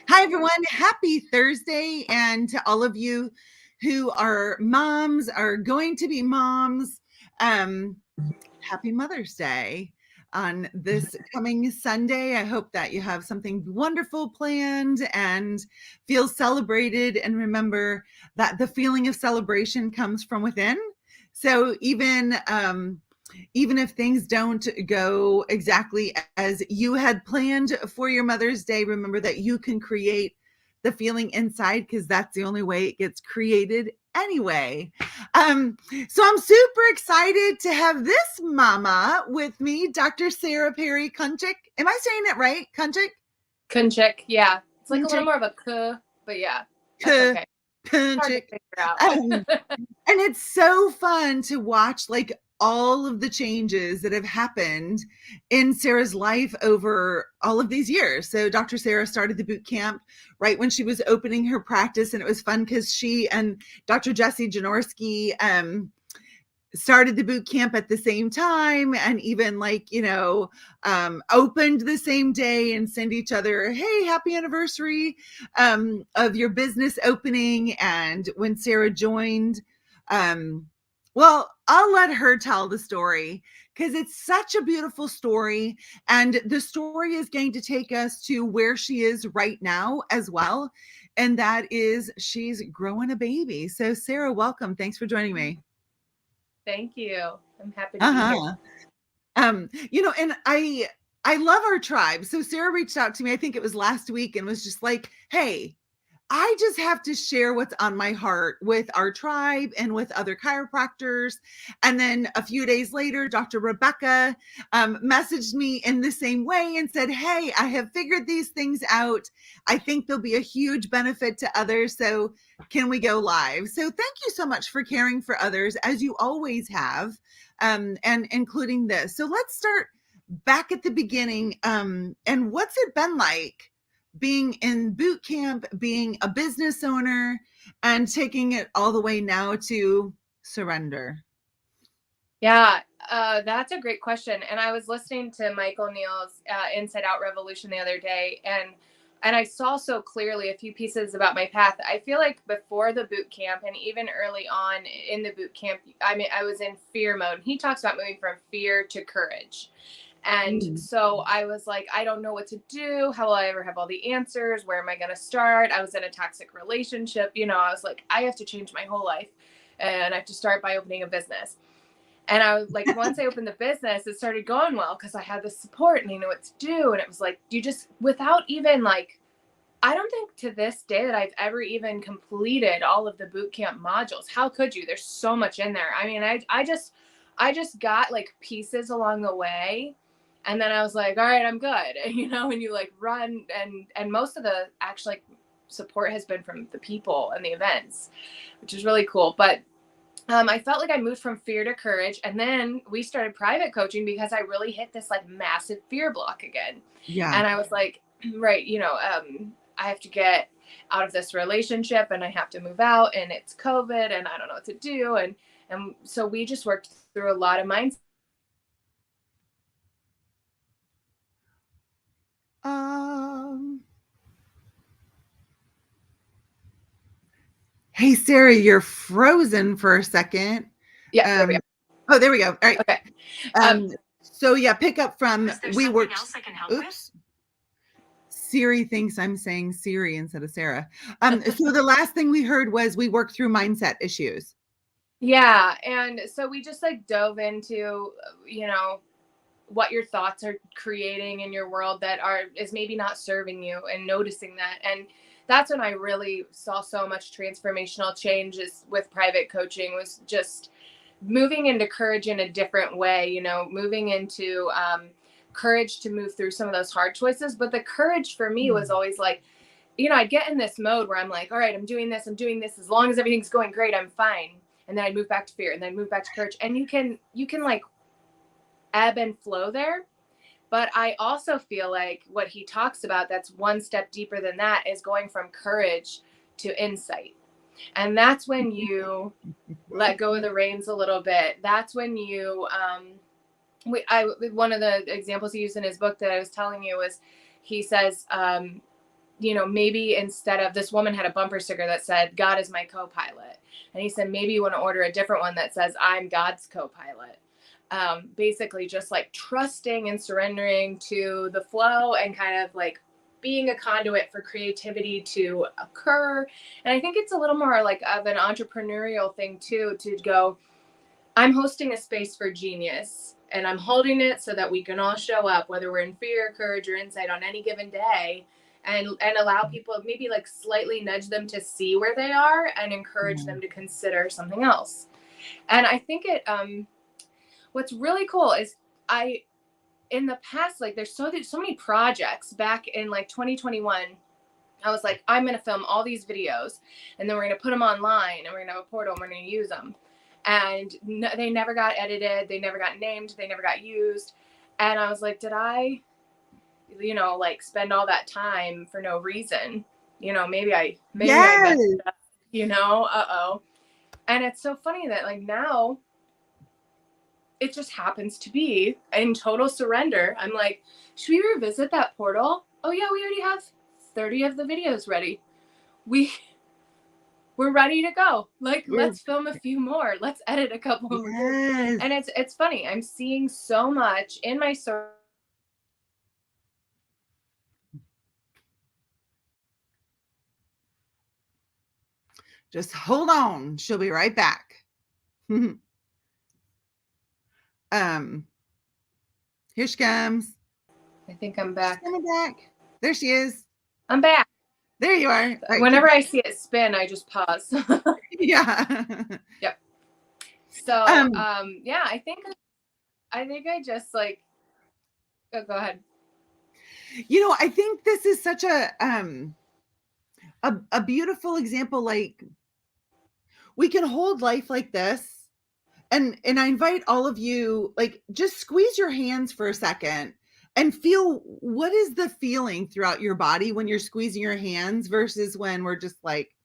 Hi, everyone. Happy Thursday. And to all of you who are moms, are going to be moms, um, happy Mother's Day on this coming Sunday. I hope that you have something wonderful planned and feel celebrated. And remember that the feeling of celebration comes from within. So even if things don't go exactly as you had planned for your Mother's Day, remember that you can create the feeling inside because that's the only way it gets created anyway. So I'm super excited to have this mama with me, Dr. Sara Perry Kunchik. Am I saying it right? Kunchik? Kunchik, yeah. It's like a little Kunchik? more of a k, but yeah, that's okay. Hard to Kunchik. figure out. Um, and it's so fun to watch like all of the changes that have happened in Sara's life over all of these years. So Dr. Sara started the boot camp right when she was opening her practice, and it was fun because she and Dr. Jesse Janorski started the boot camp at the same time, and even opened the same day and send each other, hey, happy anniversary of your business opening. And when Sara joined, well, I'll let her tell the story because it's such a beautiful story, and the story is going to take us to where she is right now as well, and that is she's growing a baby. So Sara, welcome. Thanks for joining me. Thank you. I'm happy to be here. Uh-huh. And I love our tribe. So Sara reached out to me, I think it was last week, and was just like, hey, I just have to share what's on my heart with our tribe and with other chiropractors. And then a few days later, Dr. Rebecca messaged me in the same way and said, hey, I have figured these things out. I think they'll be a huge benefit to others. So can we go live? So thank you so much for caring for others, as you always have, and including this. So let's start back at the beginning. And what's it been like being in boot camp, being a business owner, and taking it all the way now to surrender? Yeah, that's a great question. And I was listening to Michael Neal's Inside Out Revolution the other day, and I saw so clearly a few pieces about my path. I feel like before the boot camp and even early on in the boot camp, I mean, I was in fear mode. He talks about moving from fear to courage. And Mm. so I was like, I don't know what to do. How will I ever have all the answers? Where am I going to start? I was in a toxic relationship. I was like, I have to change my whole life, and I have to start by opening a business. And I was like, once I opened the business, it started going well because I had the support and I knew what to do. And it was like, you just, without even like, I don't think to this day that I've ever even completed all of the boot camp modules. How could you? There's so much in there. I mean, I just got like pieces along the way. And then I was like, all right, I'm good. And you like run, and most of the actually support has been from the people and the events, which is really cool. But I felt like I moved from fear to courage, and then we started private coaching because I really hit this like massive fear block again. Yeah. And I was like, right, I have to get out of this relationship, and I have to move out, and it's COVID, and I don't know what to do, and so we just worked through a lot of mindset. Um, hey, Sara, you're frozen for a second. Yeah, there we Um, go. oh, there we go. All right. Okay. Um, so yeah, pick up from Is there we something worked. else I can help with? Oops. Siri thinks I'm saying Siri instead of Sara. So the last thing we heard was we worked through mindset issues. Yeah, and so we just like dove into, what your thoughts are creating in your world that is maybe not serving you, and noticing that. And that's when I really saw so much transformational changes with private coaching, was just moving into courage in a different way, moving into courage to move through some of those hard choices. But the courage for me was always like, I'd get in this mode where I'm like, all right, I'm doing this. As long as everything's going great, I'm fine. And then I move back to fear, and then move back to courage. And you can like ebb and flow there. But I also feel like what he talks about, that's one step deeper than that, is going from courage to insight. And that's when you let go of the reins a little bit. That's when you, one of the examples he used in his book that I was telling you was, he says, maybe instead of, this woman had a bumper sticker that said, God is my co-pilot. And he said, maybe you want to order a different one that says, I'm God's co-pilot. Basically just like trusting and surrendering to the flow and kind of like being a conduit for creativity to occur. And I think it's a little more like of an entrepreneurial thing too, to go, I'm hosting a space for genius and I'm holding it so that we can all show up, whether we're in fear, courage, or insight on any given day, and allow people, maybe like slightly nudge them to see where they are and encourage them to consider something else. And I think what's really cool is in the past, like there's so many projects back in like 2021. I was like, I'm going to film all these videos and then we're going to put them online and we're going to have a portal and we're going to use them. And they never got edited. They never got named. They never got used. And I was like, did I, like spend all that time for no reason? Maybe I messed it up, uh-oh. And it's so funny that like now it just happens to be in total surrender. I'm like, should we revisit that portal? Oh yeah, we already have 30 of the videos ready. We're ready to go. Like, let's film a few more. Let's edit a couple more. And it's funny. I'm seeing so much in my story. Just hold on. She'll be right back. Here she comes. I think I'm back. She's coming back. There she is. I'm back. There you are. Right. Whenever I see it spin, I just pause. Yeah. Yep. So, yeah, I think I just like, oh, go ahead. I think this is such a beautiful example. Like, we can hold life like this. And I invite all of you, like, just squeeze your hands for a second and feel, what is the feeling throughout your body when you're squeezing your hands versus when we're just like,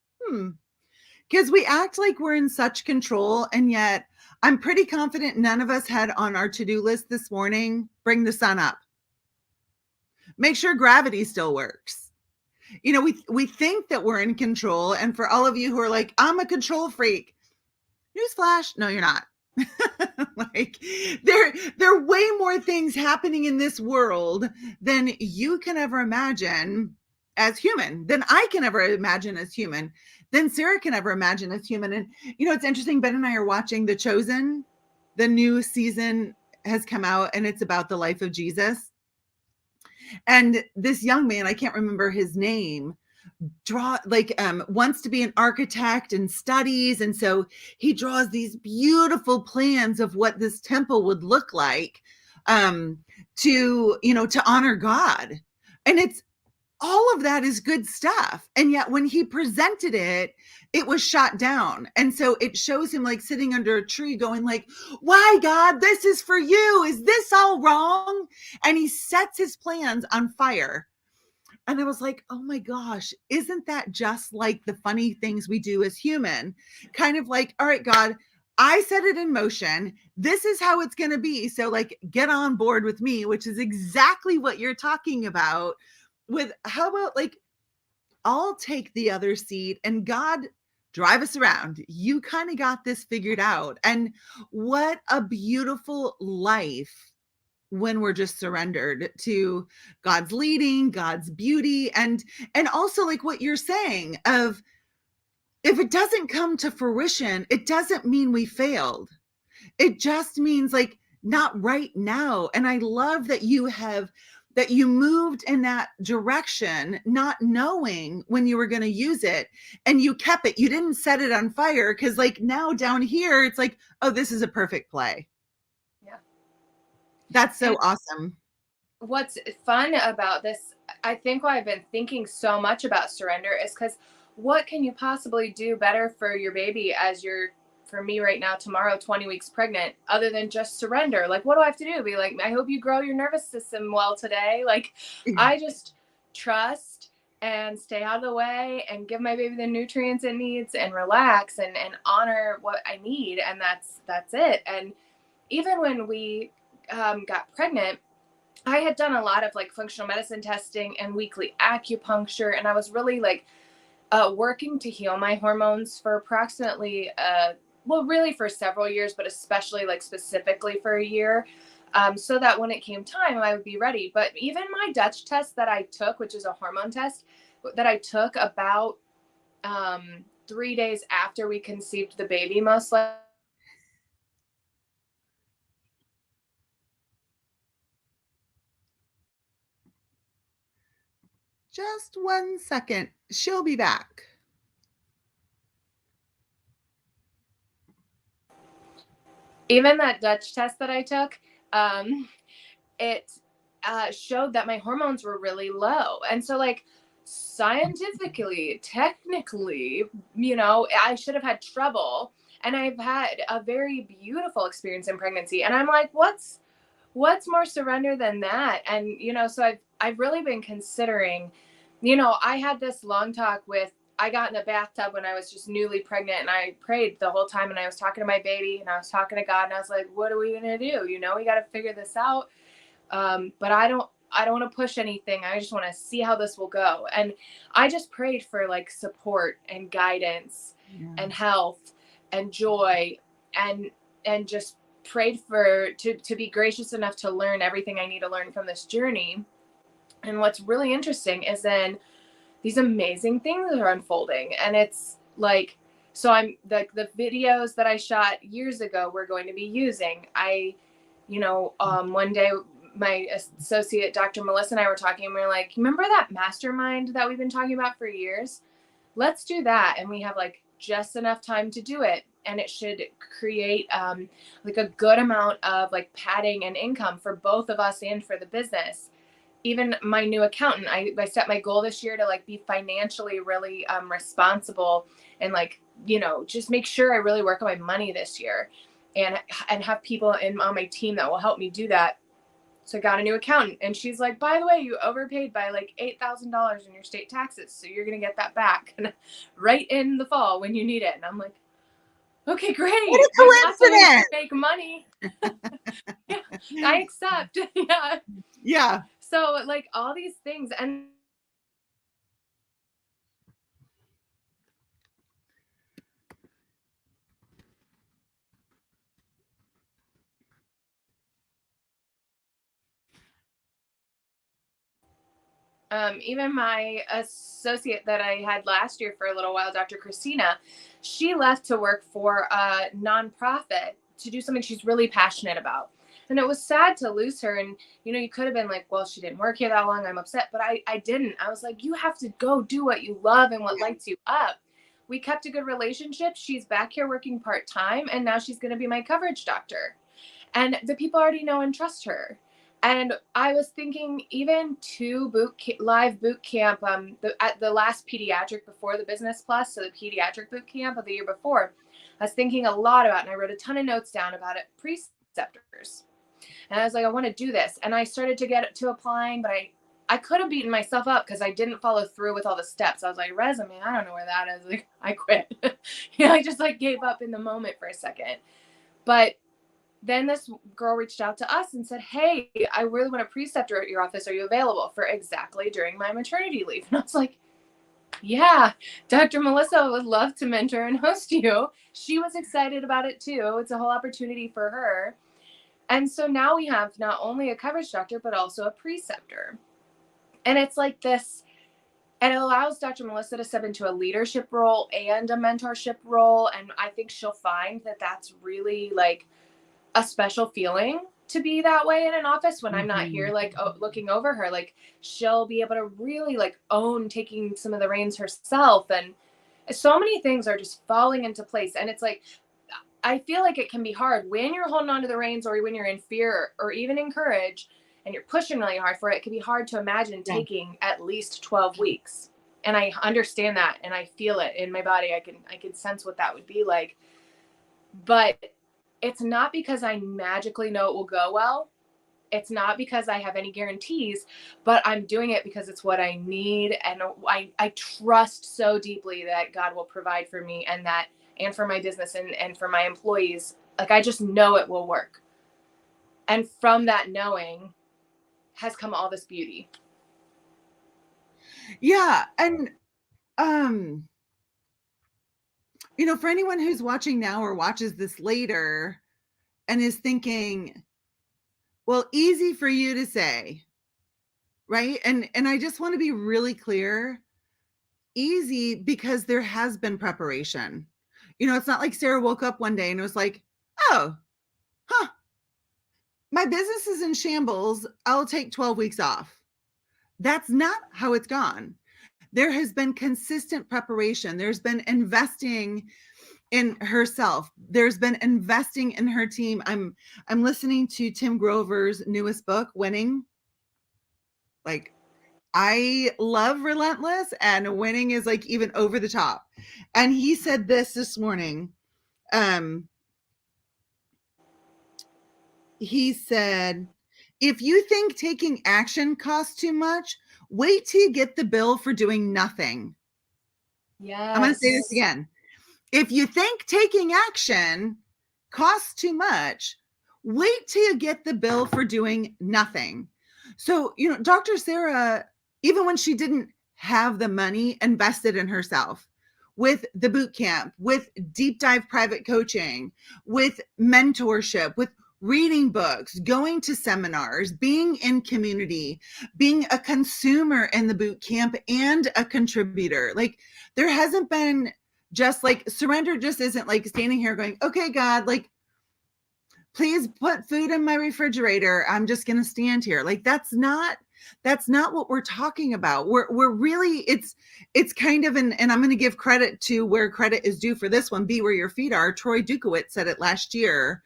because we act like we're in such control. And yet I'm pretty confident none of us had on our to-do list this morning, bring the sun up. Make sure gravity still works. We think that we're in control. And for all of you who are like, I'm a control freak, newsflash, no, you're not. Like, there are way more things happening in this world than you can ever imagine as human, than I can ever imagine as human, than Sara can ever imagine as human. And it's interesting, Ben and I are watching The Chosen. The new season has come out and it's about the life of Jesus. And this young man, I can't remember his name, wants to be an architect and studies. And so he draws these beautiful plans of what this temple would look like, to honor God. And it's all of that is good stuff. And yet when he presented it, it was shot down. And so it shows him like sitting under a tree going like, why, God, this is for you. Is this all wrong? And he sets his plans on fire. And I was like, oh my gosh, isn't that just like the funny things we do as human? Kind of like, all right, God, I set it in motion. This is how it's going to be. So like, get on board with me, which is exactly what you're talking about with, how about like, I'll take the other seat and God, drive us around. You kind of got this figured out. And what a beautiful life when we're just surrendered to God's leading, God's beauty, and also like what you're saying of, if it doesn't come to fruition, it doesn't mean we failed. It just means like not right now. And I love that you moved in that direction, not knowing when you were going to use it, and you kept it. You didn't set it on fire, because like now down here, it's like, oh, this is a perfect play. That's so awesome. What's fun about this, I think why I've been thinking so much about surrender is because what can you possibly do better for your baby as you're, for me right now, tomorrow, 20 weeks pregnant, other than just surrender? Like, what do I have to do? Be like, I hope you grow your nervous system well today. Like, I just trust and stay out of the way and give my baby the nutrients it needs and relax and honor what I need. And that's it. And even when we got pregnant, I had done a lot of like functional medicine testing and weekly acupuncture, and I was really like working to heal my hormones for approximately, well, really for several years, but especially like specifically for a year, so that when it came time, I would be ready. But even my Dutch test that I took, which is a hormone test that I took about 3 days after we conceived the baby, most likely. Just 1 second. She'll be back. Even that Dutch test that I took, it showed that my hormones were really low. And so, like, scientifically, technically, I should have had trouble. And I've had a very beautiful experience in pregnancy. And I'm like, what's more surrender than that? And so I've really been considering, I had this long talk with, I got in the bathtub when I was just newly pregnant, and I prayed the whole time, and I was talking to my baby, and I was talking to God, and I was like, what are we going to do? We got to figure this out. But I don't want to push anything. I just want to see how this will go. And I just prayed for like support and guidance and health and joy, and just prayed for to be gracious enough to learn everything I need to learn from this journey. And what's really interesting is then these amazing things are unfolding, and it's like, so I'm the videos that I shot years ago we're going to be using. One day my associate, Dr. Melissa, and I were talking, and we were like, remember that mastermind that we've been talking about for years? Let's do that. And we have like just enough time to do it. And it should create like a good amount of like padding and income for both of us and for the business. Even my new accountant, I set my goal this year to like be financially really responsible, and like, just make sure I really work on my money this year, and have people on my team that will help me do that. So I got a new accountant, and she's like, by the way, you overpaid by like $8,000 in your state taxes. So you're going to get that back right in the fall when you need it. And I'm like, okay, What great. a There's lots of ways coincidence. to make money. Yeah, I accept. Yeah. Yeah. So like all these things. And even my associate that I had last year for a little while, Dr. Christina, she left to work for a nonprofit to do something she's really passionate about. And it was sad to lose her. And, you could have been like, well, she didn't work here that long, I'm upset. But I didn't. I was like, you have to go do what you love and what lights you up. We kept a good relationship. She's back here working part-time, and now she's going to be my coverage doctor. And the people already know and trust her. And I was thinking, even to live boot camp, at the last pediatric before the Business Plus, so the pediatric boot camp of the year before, I was thinking a lot about it, and I wrote a ton of notes down about it, preceptors. And I was like, I want to do this. And I started to get to applying, but I could have beaten myself up because I didn't follow through with all the steps. I was like, resume, I don't know where that is. Like, I quit. I just like gave up in the moment for a second. But then this girl reached out to us and said, hey, I really want a preceptor at your office. Are you available for exactly during my maternity leave? And I was like, yeah, Dr. Melissa would love to mentor and host you. She was excited about it too. It's a whole opportunity for her. And so now we have not only a coverage doctor, but also a preceptor. And it's like this, and it allows Dr. Melissa to step into a leadership role and a mentorship role. And I think she'll find that that's really like a special feeling to be that way in an office when I'm not here, like looking over her. Like, she'll be able to really like own taking some of the reins herself. And so many things are just falling into place. And it's like, I feel like it can be hard when you're holding on to the reins, or when you're in fear or even in courage and you're pushing really hard for it. It can be hard to imagine taking at least 12 weeks. And I understand that, and I feel it in my body. I can sense what that would be like. But it's not because I magically know it will go well. It's not because I have any guarantees, but I'm doing it because it's what I need. And I trust so deeply that God will provide for me, and for my business, and for my employees. Like, I just know it will work. And from that knowing, has come all this beauty. Yeah. And, for anyone who's watching now or watches this later and is thinking, well, easy for you to say, right? And I just want to be really clear, easy because there has been preparation. It's not like Sara woke up one day and it was like, oh, huh, my business is in shambles. I'll take 12 weeks off. That's not how it's gone. There has been consistent preparation. There's been investing in herself. There's been investing in her team. I'm listening to Tim Grover's newest book, Winning. Like, I love Relentless, and Winning is like even over the top. And he said this morning. He said, if you think taking action costs too much, wait till you get the bill for doing nothing. I'm going to say this Yes. again. If you think taking action costs too much, wait till you get the bill for doing nothing. So, Dr. Sara, even when she didn't have the money, invested in herself with the boot camp, with deep dive private coaching, with mentorship, with reading books, going to seminars, being in community, being a consumer in the boot camp and a contributor. Like, there hasn't been just like surrender, just isn't like standing here going, okay, God, like, please put food in my refrigerator. I'm just going to stand here. Like, that's not what we're talking about. We're really, it's kind of and I'm going to give credit to where credit is due for this one. Be where your feet are. Troy Dukowitz said it last year.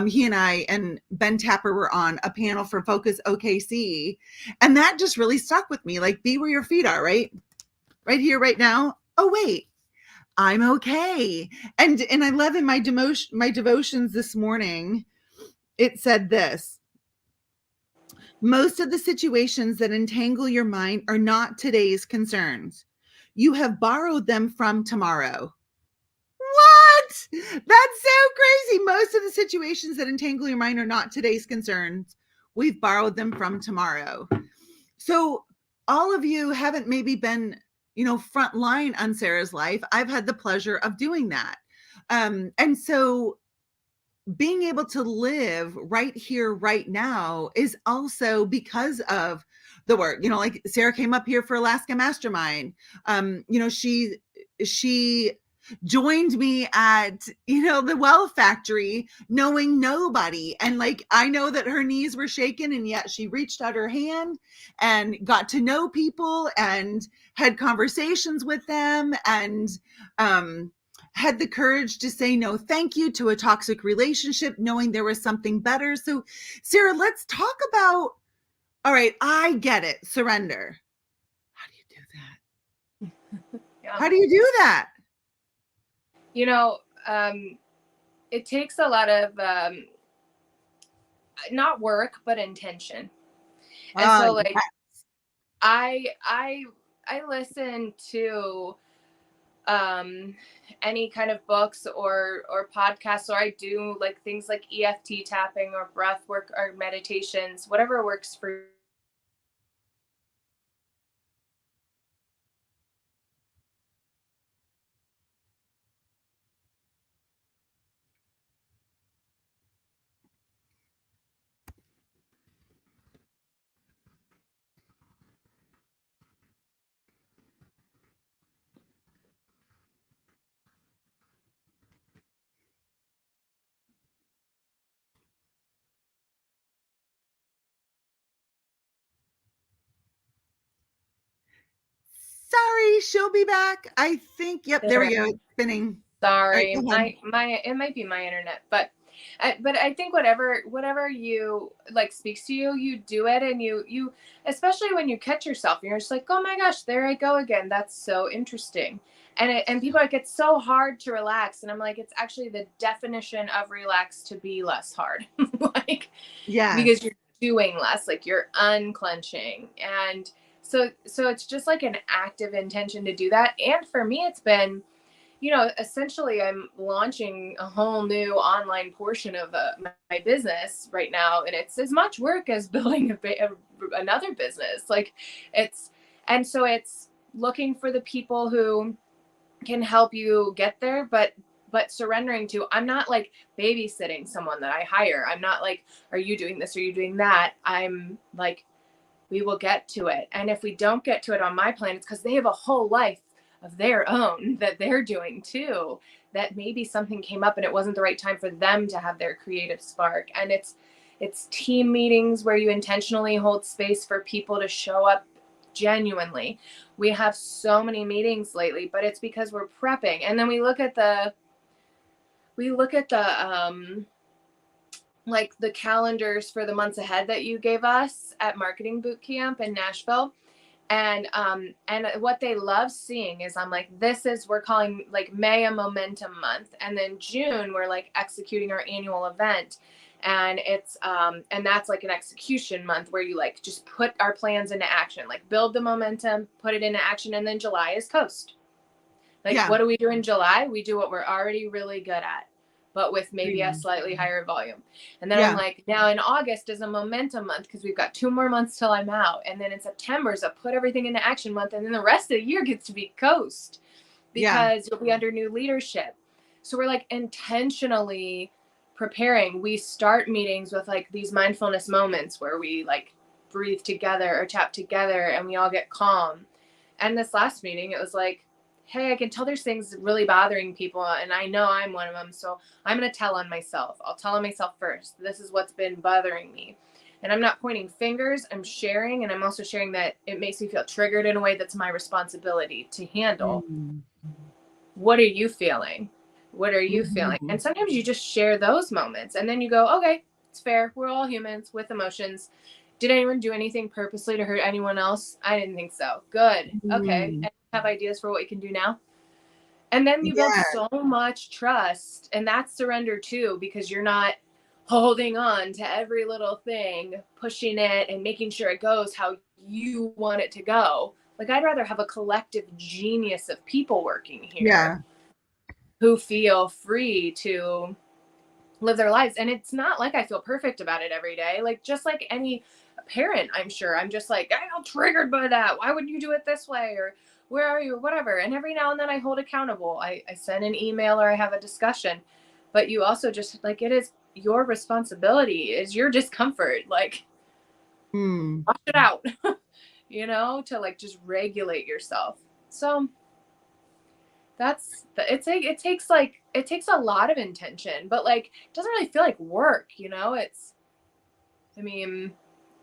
He and I and Ben Tapper were on a panel for Focus OKC. And that just really stuck with me. Like, be where your feet are, right? Right here, right now. Oh, wait, I'm okay. And I love in my devotions this morning, it said this: most of the situations that entangle your mind are not today's concerns. You have borrowed them from tomorrow. What? That's so crazy. Most of the situations that entangle your mind are not today's concerns. We've borrowed them from tomorrow. So all of you haven't maybe been, front line on Sara's life. I've had the pleasure of doing that. And so being able to live right here, right now is also because of the work. Like Sara came up here for Alaska Mastermind. She joined me at, the Well Factory, knowing nobody. And like, I know that her knees were shaken, and yet she reached out her hand and got to know people and had conversations with them, and had the courage to say no thank you to a toxic relationship, knowing there was something better. So, Sara, let's talk about, all right, I get it, surrender. How do you do that? Yeah. How do you do that? It takes a lot of not work, but intention. And so like Yes. I listen to any kind of books or podcasts, or I do like things like EFT tapping or breath work or meditations, whatever works for you. Sorry, she'll be back. I think, yep, there we go. It's spinning. Sorry, All right, my it might be my internet, but I think whatever you like speaks to you, you do it, and you especially when you catch yourself, and you're just like, oh my gosh, there I go again. That's so interesting. And people are like, it's so hard to relax, and I'm like, it's actually the definition of relax to be less hard, like yes. because you're doing less, like you're unclenching, and so it's just like an active intention to do that. And for me, it's been, essentially I'm launching a whole new online portion of my business right now. And it's as much work as building another business. Like and so it's looking for the people who can help you get there, but surrendering to, I'm not like babysitting someone that I hire. I'm not like, are you doing this? Are you doing that? I'm like, we will get to it. And if we don't get to it on my plan, it's because they have a whole life of their own that they're doing too, that maybe something came up and it wasn't the right time for them to have their creative spark. And it's team meetings where you intentionally hold space for people to show up genuinely. We have so many meetings lately, but it's because we're prepping. And then we look at the like the calendars for the months ahead that you gave us at marketing boot camp in Nashville. And what they love seeing is, I'm like, we're calling like May a momentum month. And then June, we're like executing our annual event. And it's and that's like an execution month where you like just put our plans into action, like build the momentum, put it into action. And then July is coast. Like, Yeah. what do we do in July? We do what we're already really good at, but with maybe a Reading. slightly higher volume. And then I'm Yeah. like, now in August is a momentum month because we've got 2 more months till I'm out. And then in September is a put everything into action month. And then the rest of the year gets to be coast Yeah. because you'll be under new leadership. So we're like intentionally preparing. We start meetings with like these mindfulness moments where we like breathe together or tap together and we all get calm. And this last meeting, it was like, hey, I can tell there's things really bothering people, and I know I'm one of them. So I'm going to tell on myself. I'll tell on myself first. This is what's been bothering me. And I'm not pointing fingers. I'm sharing. And I'm also sharing that it makes me feel triggered in a way that's my responsibility to handle. Mm. What are you feeling? What are you feeling? And sometimes you just share those moments and then you go, okay, it's fair. We're all humans with emotions. Did anyone do anything purposely to hurt anyone else? I didn't think so. Good. Okay. And have ideas for what you can do now. And then you build Yeah. so much trust. And that's surrender too, because you're not holding on to every little thing, pushing it and making sure it goes how you want it to go. Like, I'd rather have a collective genius of people working here Yeah. who feel free to live their lives. And it's not like I feel perfect about it every day. Like, just like any parent, I'm sure I'm just like, I feel triggered by that. Why wouldn't you do it this way? Or where are you? Or whatever. And every now and then I hold accountable. I send an email or I have a discussion. But you also just like, it is your responsibility, is your discomfort. Like, wash it out, to like just regulate yourself. So it takes a lot of intention, but like it doesn't really feel like work. I mean,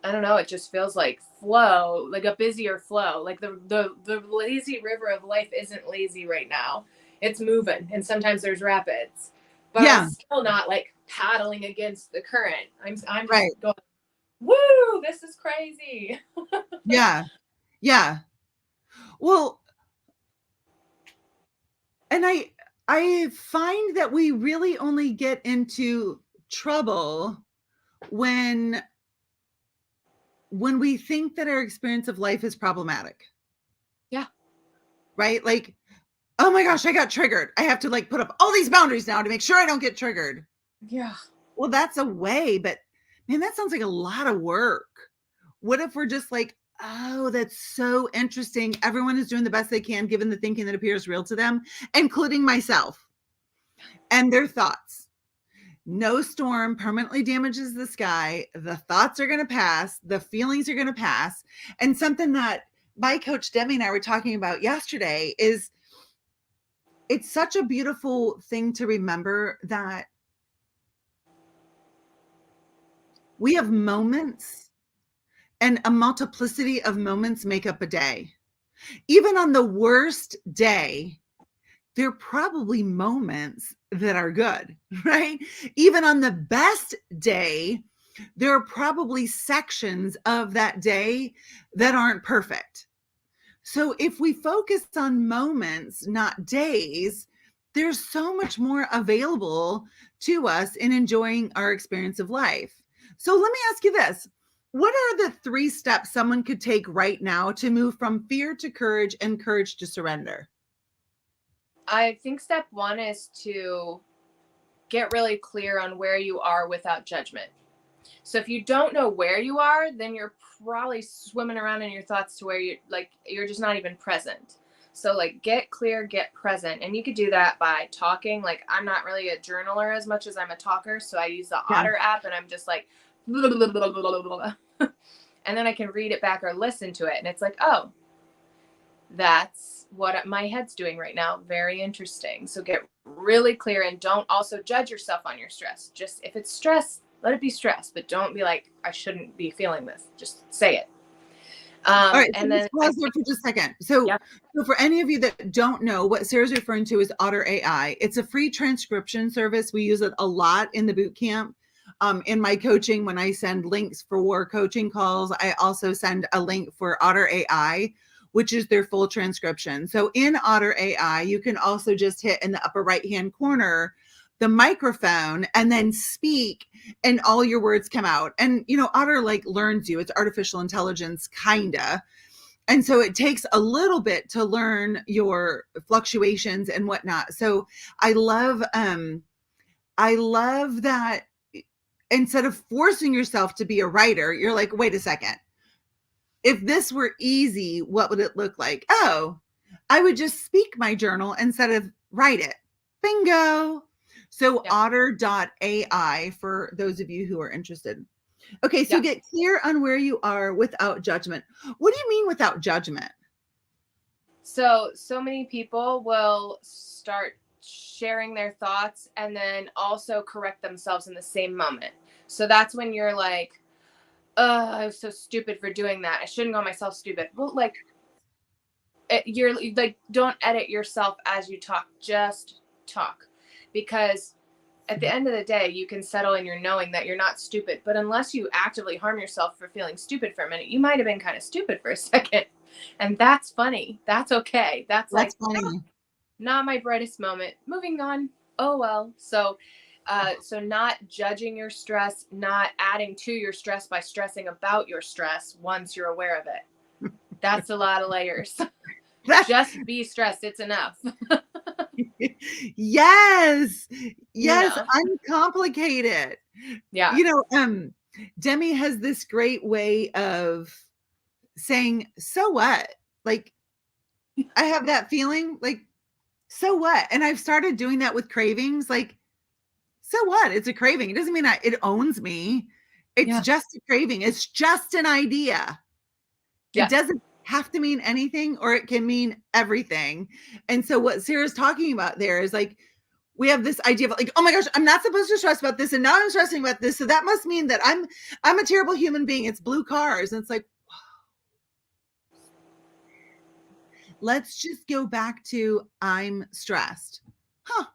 I don't know, it just feels like flow, like a busier flow. Like the lazy river of life isn't lazy right now, it's moving, and sometimes there's rapids, but Yeah. I'm still not like paddling against the current. I'm just Right. going, woo, this is crazy. Yeah. Yeah. Well, and I find that we really only get into trouble when we think that our experience of life is problematic. Yeah. Right? Like, oh my gosh, I got triggered. I have to like put up all these boundaries now to make sure I don't get triggered. Yeah. Well, that's a way, but man, that sounds like a lot of work. What if we're just like, oh, that's so interesting. Everyone is doing the best they can given the thinking that appears real to them, including myself and their thoughts. No storm permanently damages the sky. The thoughts are going to pass. The feelings are going to pass. And something that my coach Demi and I were talking about yesterday is it's such a beautiful thing to remember that we have moments and a multiplicity of moments make up a day. Even on the worst day, there are probably moments that are good, right? Even on the best day, there are probably sections of that day that aren't perfect. So if we focus on moments, not days, there's so much more available to us in enjoying our experience of life. So let me ask you this. What are the 3 steps someone could take right now to move from fear to courage and courage to surrender? I think step one is to get really clear on where you are without judgment. So if you don't know where you are, then you're probably swimming around in your thoughts to where you're just not even present. So like get clear, get present. And you could do that by talking. Like I'm not really a journaler as much as I'm a talker. So I use the Yeah. Otter app and I'm just like blah, blah, blah, blah, blah, blah. And then I can read it back or listen to it. And it's like, oh, that's what my head's doing right now. Very interesting. So get really clear and don't also judge yourself on your stress. Just if it's stress, let it be stress, but don't be like, I shouldn't be feeling this. Just say it. All right, so And let's then pause there for just a second. So, yeah, so for any of you that don't know, what Sarah's referring to is Otter AI. It's a free transcription service. We use it a lot in the boot camp. In my coaching, when I send links for coaching calls, I also send a link for Otter AI, which is their full transcription. So in Otter AI, you can also just hit in the upper right-hand corner the microphone and then speak, and all your words come out. And Otter like learns you. It's artificial intelligence kinda. And so it takes a little bit to learn your fluctuations and whatnot. So I love that instead of forcing yourself to be a writer, you're like, wait a second. If this were easy, what would it look like? Oh, I would just speak my journal instead of write it. Bingo. So yeah, otter.ai for those of you who are interested. Okay, so yeah. get clear on where you are without judgment. What do you mean without judgment? So many people will start sharing their thoughts and then also correct themselves in the same moment. So that's when you're like, I was so stupid for doing that. I shouldn't call myself stupid. Well, like you're like, don't edit yourself as you talk, just talk. Because at the end of the day, you can settle in your knowing that you're not stupid. But unless you actively harm yourself for feeling stupid for a minute, you might have been kind of stupid for a second. And that's funny. That's okay. That's That's like, funny. not my brightest moment. Moving on. Oh well. So not judging your stress, not adding to your stress by stressing about your stress once you're aware of it. That's a lot of layers. Just be stressed. It's enough. Yes. You Yes, know. uncomplicate it. Yeah. You know, Demi has this great way of saying, "So what?" Like, I have that feeling, like, "So what?" And I've started doing that with cravings, like, "So what? It's a craving. It doesn't mean it owns me. It's Yeah. just a craving. It's just an idea." It Yes. doesn't have to mean anything, or it can mean everything. And so what Sarah's talking about there is like, we have this idea of like, oh my gosh, I'm not supposed to stress about this, and now I'm stressing about this, so that must mean that I'm a terrible human being. It's blue cars. And it's like, let's just go back to I'm stressed. Huh.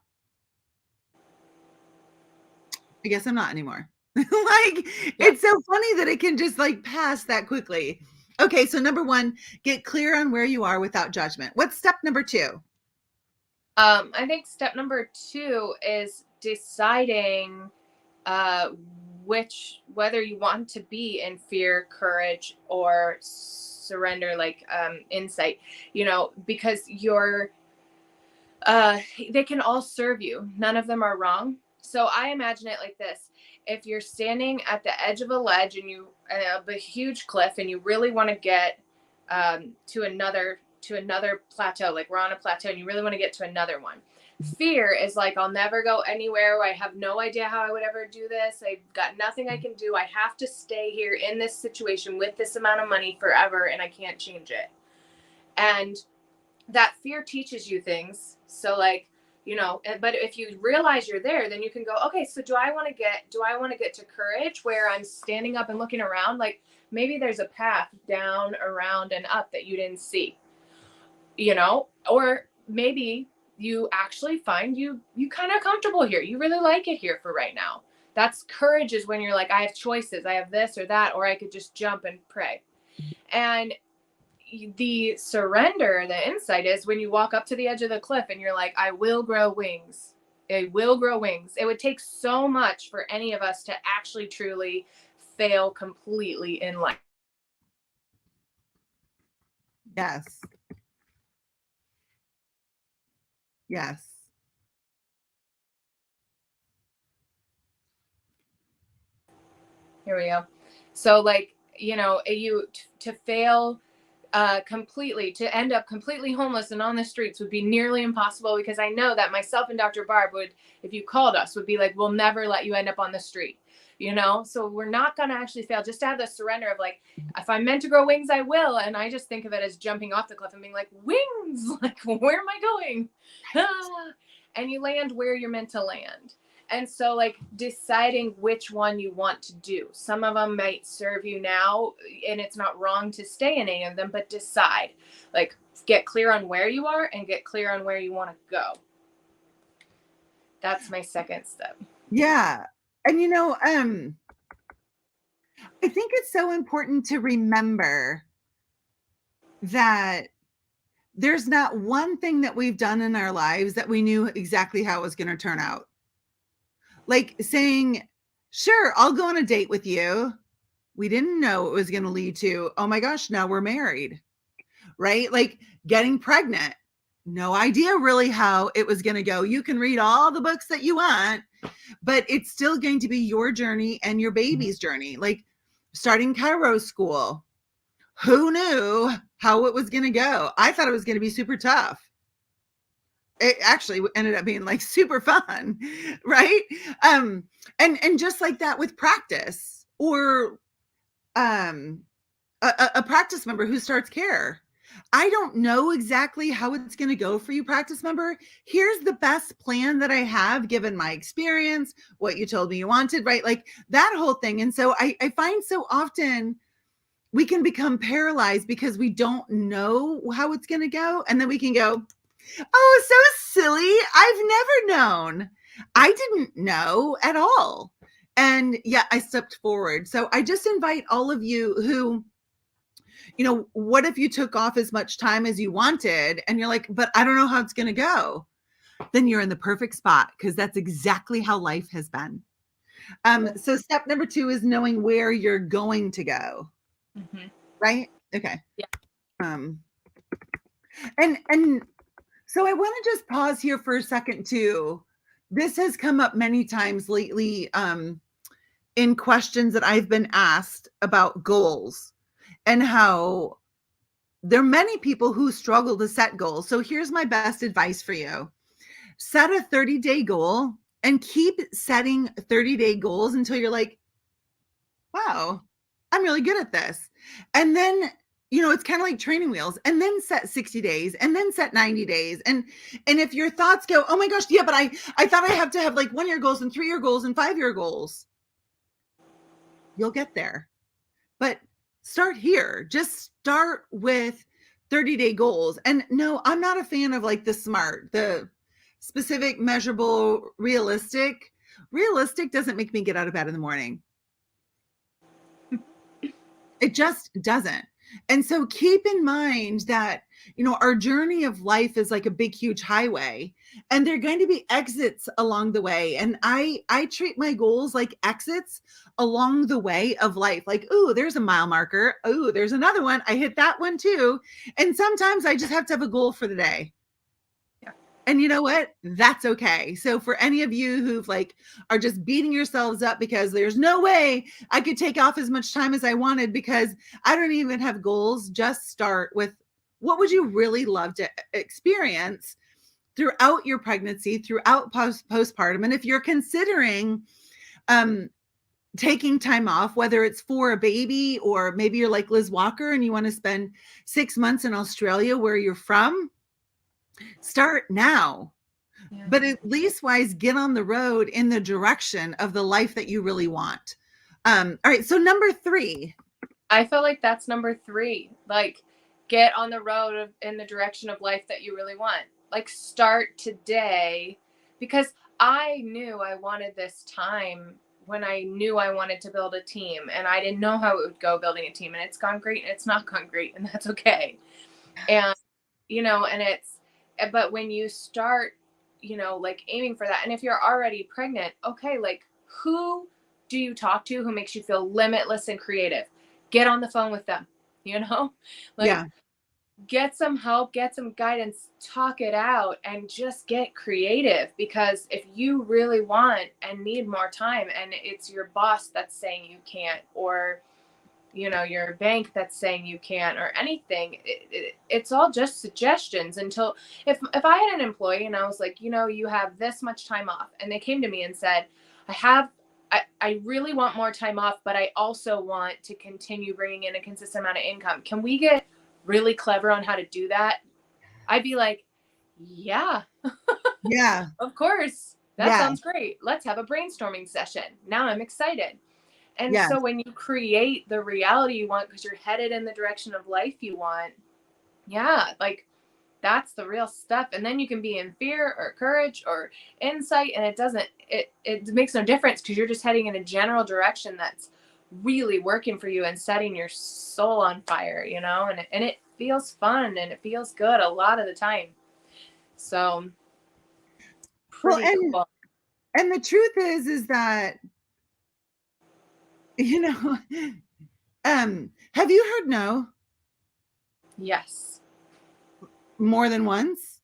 I guess I'm not anymore. Like, Yeah. it's so funny that it can just like pass that quickly. Okay, so number one, get clear on where you are without judgment. What's step number two? I think step number two is deciding uh, whether you want to be in fear, courage, or surrender, like insight. Because uh, they can all serve you. None of them are wrong. So I imagine it like this: if you're standing at the edge of a ledge and a huge cliff, and you really want to get to another plateau, like we're on a plateau, and you really want to get to another one. Fear is like, I'll never go anywhere. I have no idea how I would ever do this. I've got nothing I can do. I have to stay here in this situation with this amount of money forever, and I can't change it. And that fear teaches you things. So like, but if you realize you're there, then you can go, okay, so do I want to get to courage where I'm standing up and looking around? Like maybe there's a path down, around, and up that you didn't see, or maybe you actually find you kind of comfortable here. You really like it here for right now. That's courage, is when you're like, I have choices. I have this or that, or I could just jump and pray. And the surrender, the insight is when you walk up to the edge of the cliff and you're like, I will grow wings. It will grow wings. It would take so much for any of us to actually truly fail completely in life. Yes. Yes. Here we go. So like, you know, to fail completely, to end up completely homeless and on the streets would be nearly impossible, because I know that myself and Dr. Barb would, if you called us, would be like, we'll never let you end up on the street, you know? So we're not going to actually fail. Just to have the surrender of like, if I'm meant to grow wings, I will. And I just think of it as jumping off the cliff and being like, wings, like, where am I going? And you land where you're meant to land. And so, like, deciding which one you want to do. Some of them might serve you now, and it's not wrong to stay in any of them, but decide. Like, get clear on where you are and get clear on where you want to go. That's my second step. Yeah. And I think it's so important to remember that there's not one thing that we've done in our lives that we knew exactly how it was going to turn out. Like saying, sure, I'll go on a date with you. We didn't know it was going to lead to, oh my gosh, now we're married, right? Like getting pregnant. No idea really how it was going to go. You can read all the books that you want, but it's still going to be your journey and your baby's journey. Like starting Cairo school. Who knew how it was going to go? I thought it was going to be super tough. It actually ended up being like super fun, right? And just like that with practice, or um a practice member who starts care. I don't know exactly how it's going to go for you, practice member. Here's the best plan that I have given my experience, what you told me you wanted, right? Like that whole thing. And so I find so often we can become paralyzed because we don't know how it's going to go. And then we can go, oh, so silly. I've never known. I didn't know at all. And yeah, I stepped forward. So I just invite all of you who, what if you took off as much time as you wanted and you're like, but I don't know how it's going to go? Then you're in the perfect spot, because that's exactly how life has been. So step number 2 is knowing where you're going to go. Mm-hmm. Right? Okay. Yeah. Um, and so I want to just pause here for a second too. This has come up many times lately in questions that I've been asked about goals, and how there are many people who struggle to set goals. So here's my best advice for you. Set a 30-day goal and keep setting 30-day goals until you're like, wow, I'm really good at this. And then, it's kind of like training wheels, and then set 60 days and then set 90 days. And if your thoughts go, oh my gosh, yeah, but I thought I have to have like 1-year goals and 3-year goals and 5-year goals. You'll get there. But start here. Just start with 30-day goals. And no, I'm not a fan of like the SMART, the specific, measurable, realistic. Realistic doesn't make me get out of bed in the morning. It just doesn't. And so keep in mind that, our journey of life is like a big, huge highway, and there are going to be exits along the way. And I treat my goals like exits along the way of life. Like, ooh, there's a mile marker. Ooh, there's another one. I hit that one too. And sometimes I just have to have a goal for the day. And you know what? That's okay. So for any of you who've like are just beating yourselves up because there's no way I could take off as much time as I wanted because I don't even have goals, just start with what would you really love to experience throughout your pregnancy, throughout postpartum. And if you're considering taking time off, whether it's for a baby or maybe you're like Liz Walker and you want to spend 6 months in Australia where you're from, start now. Yeah. But at least wise, get on the road in the direction of the life that you really want. All right. So number 3. I feel like that's number 3. Like, get on the road in the direction of life that you really want. Like, start today, because I knew I wanted this time when I knew I wanted to build a team, and I didn't know how it would go building a team, and it's gone great and it's not gone great, and that's okay. And, but when you start, like aiming for that, and if you're already pregnant, okay, like who do you talk to who makes you feel limitless and creative? Get on the phone with them, like, yeah. get some help, get some guidance, talk it out, and just get creative. Because if you really want and need more time, and it's your boss that's saying you can't, or your bank that's saying you can't, or anything, it's all just suggestions. Until, if I had an employee and I was like, you have this much time off, and they came to me and said, I really want more time off, but I also want to continue bringing in a consistent amount of income, can we get really clever on how to do that? I'd be like, yeah, Yeah. of course, that Yeah. sounds great, let's have a brainstorming session. Now I'm excited. And Yeah. so when you create the reality you want, because you're headed in the direction of life you want, yeah, like, that's the real stuff. And then you can be in fear or courage or insight, and it makes no difference, because you're just heading in a general direction that's really working for you and setting your soul on fire, and it feels fun and it feels good a lot of the time. So Well, pretty cool. and the truth is that, you know, have you heard no Yes. more than once?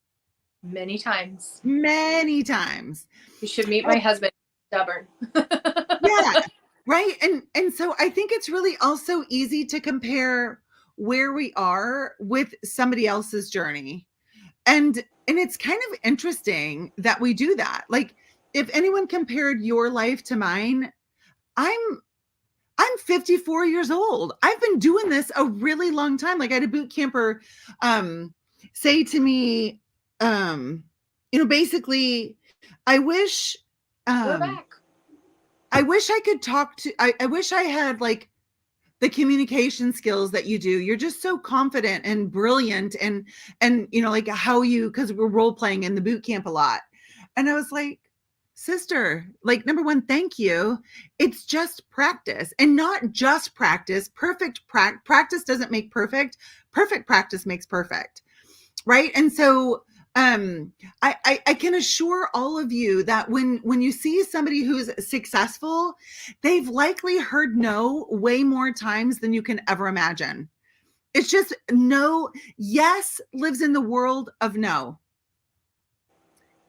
Many times. Many times. You should meet Uh, my husband. Stubborn. yeah, right. And so I think it's really also easy to compare where we are with somebody else's journey. And it's kind of interesting that we do that. Like, if anyone compared your life to mine, I'm I'm 54 years old. I've been doing this a really long time. Like, I had a boot camper um say to me, um, basically, I wish We're um back. I wish I could talk to I wish I had like the communication skills that you do. You're just so confident and brilliant, and like how you, because we're role playing in the boot camp a lot. And I was like, sister, like, number one, thank you. It's just practice, and not just practice. Practice doesn't make perfect. Perfect practice makes perfect. Right. And so I can assure all of you that when you see somebody who's successful, they've likely heard no way more times than you can ever imagine. It's just no. Yes lives in the world of no.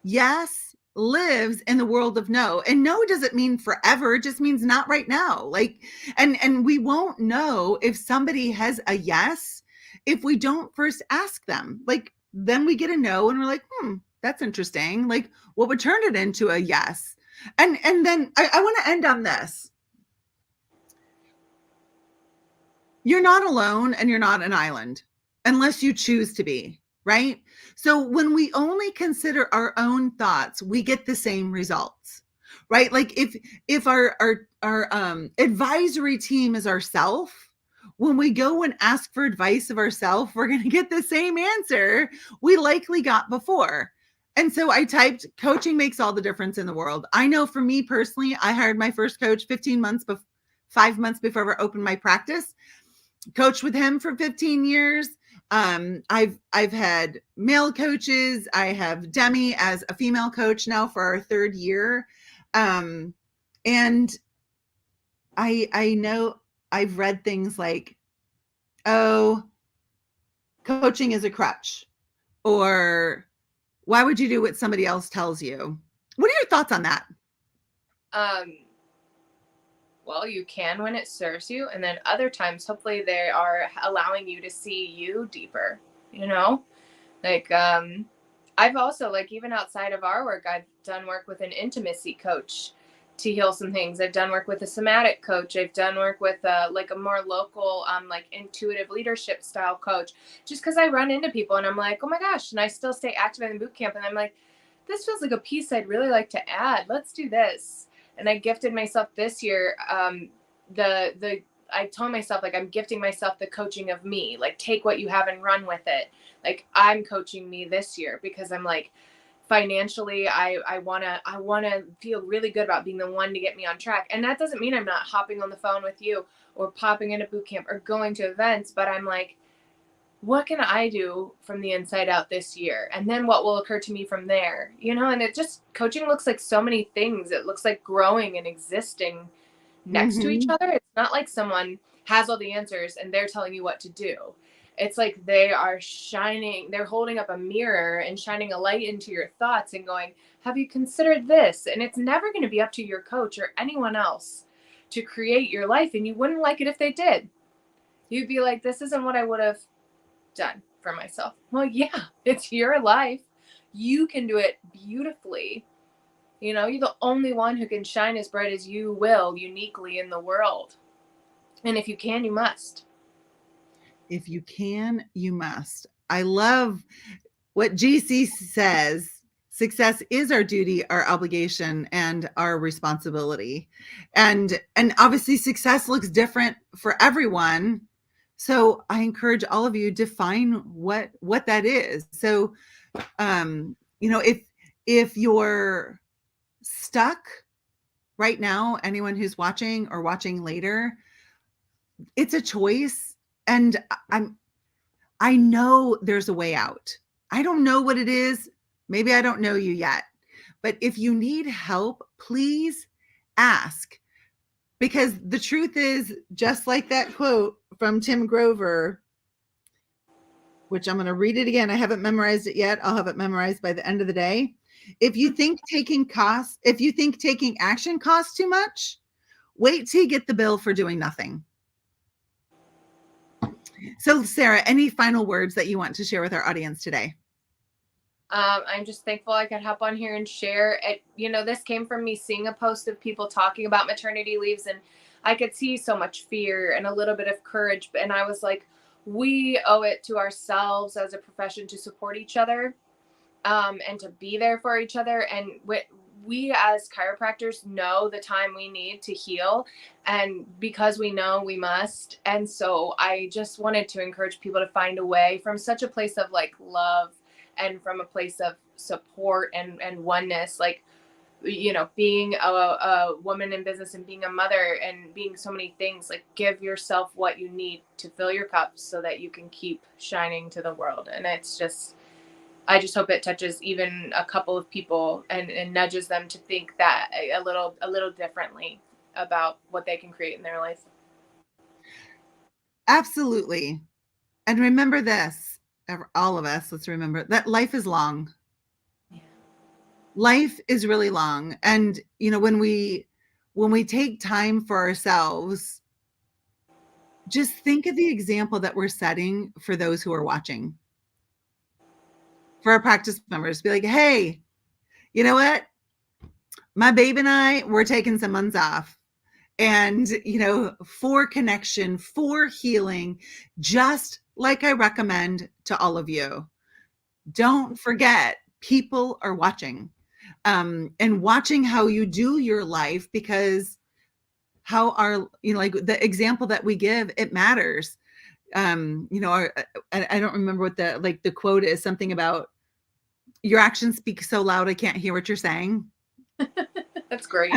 Yes lives in the world of no. And no doesn't mean forever, it just means not right now. Like, and we won't know if somebody has a yes if we don't first ask them. Like, then we get a no and we're like, that's interesting. Like, what would turn it into a yes? And then I want to end on this. You're not alone and you're not an island unless you choose to be, right? So when we only consider our own thoughts, we get the same results, right? Like, if our advisory team is ourself, when we go and ask for advice of ourself, we're going to get the same answer we likely got before. And so I typed, coaching makes all the difference in the world. I know for me personally, I hired my first coach 15 months 5 months before I opened my practice, coached with him for 15 years. I've had male coaches. I have Demi as a female coach now for our third year. And I know I've read things like, oh, coaching is a crutch, or why would you do what somebody else tells you? What are your thoughts on that? um well, you can when it serves you, and then other times hopefully they are allowing you to see you deeper, you know like, I've also, like, even outside of our work, I've done work with an intimacy coach to heal some things. I've done work with a somatic coach. I've done work with like a more local, like, intuitive leadership style coach, just because I run into people and I'm like, oh my gosh, and I still stay active in the boot camp, and I'm like, this feels like a piece I'd really like to add, let's do this. And I gifted myself this year, the I told myself, like, I'm gifting myself the coaching of me, like, take what you have and run with it. Like, I'm coaching me this year because I'm like, financially, I want to feel really good about being the one to get me on track. And that doesn't mean I'm not hopping on the phone with you or popping into boot camp or going to events, but I'm like, what can I do from the inside out this year? And then what will occur to me from there? And it just, coaching looks like so many things. It looks like growing and existing next to each Mm-hmm. other. It's not like someone has all the answers and they're telling you what to do. It's like they are shining, they're holding up a mirror and shining a light into your thoughts and going, have you considered this? And it's never going to be up to your coach or anyone else to create your life. And you wouldn't like it if they did. You'd be like, this isn't what I would have done for myself. Well, yeah, it's your life. You can do it beautifully. You know, you're the only one who can shine as bright as you will uniquely in the world. And if you can, you must. If you can, you must. I love what GC says. Success is our duty, our obligation, and our responsibility. And obviously success looks different for everyone. So I encourage all of you to define what that is. So you know, if you're stuck right now, anyone who's watching or watching later, it's a choice. And I know there's a way out. I don't know what it is. Maybe I don't know you yet. But if you need help, please ask. Because the truth is, just like that quote from Tim Grover, which I'm going to read it again. I haven't memorized it yet. I'll have it memorized by the end of the day. If you think taking action costs too much, wait till you get the bill for doing nothing. So, Sarah, any final words that you want to share with our audience today? I'm just thankful I could hop on here and share it. You know, this came from me seeing a post of people talking about maternity leaves, and I could see so much fear and a little bit of courage. And I was like, we owe it to ourselves as a profession to support each other, and to be there for each other. And we as chiropractors know the time we need to heal, and because we know we must. And so I just wanted to encourage people to find a way from such a place of like love and from a place of support and oneness, like, you know, being a woman in business and being a mother and being so many things. Like, give yourself what you need to fill your cup so that you can keep shining to the world. And it's just, I just hope it touches even a couple of people and nudges them to think that a little differently about what they can create in their life. Absolutely. And remember this, all of us, let's remember that life is long. Yeah. Life is really long. And, you know, when we take time for ourselves, just think of the example that we're setting for those who are watching. For our practice members, be like, hey, you know what? My babe and I, we're taking some months off. And, you know, for connection, for healing, just like I recommend to all of you, don't forget people are watching, and watching how you do your life, because how our, you know, like the example that we give, it matters. You know, I don't remember what the quote is, something about your actions speak so loud, I can't hear what you're saying. That's great.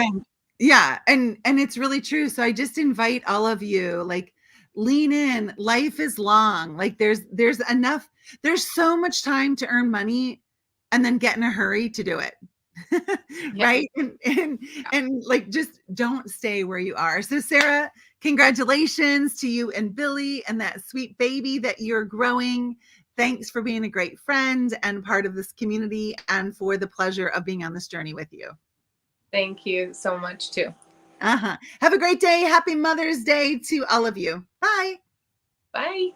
Yeah, and it's really true. So I just invite all of you, like, lean in. Life is long. Like, there's enough, there's so much time to earn money and then get in a hurry to do it. Yeah. Right? And like, just don't stay where you are. So Sarah, congratulations to you and Billy and that sweet baby that you're growing. Thanks for being a great friend and part of this community, and for the pleasure of being on this journey with you. Thank you so much too. Have a great day. Happy Mother's Day to all of you. Bye. Bye.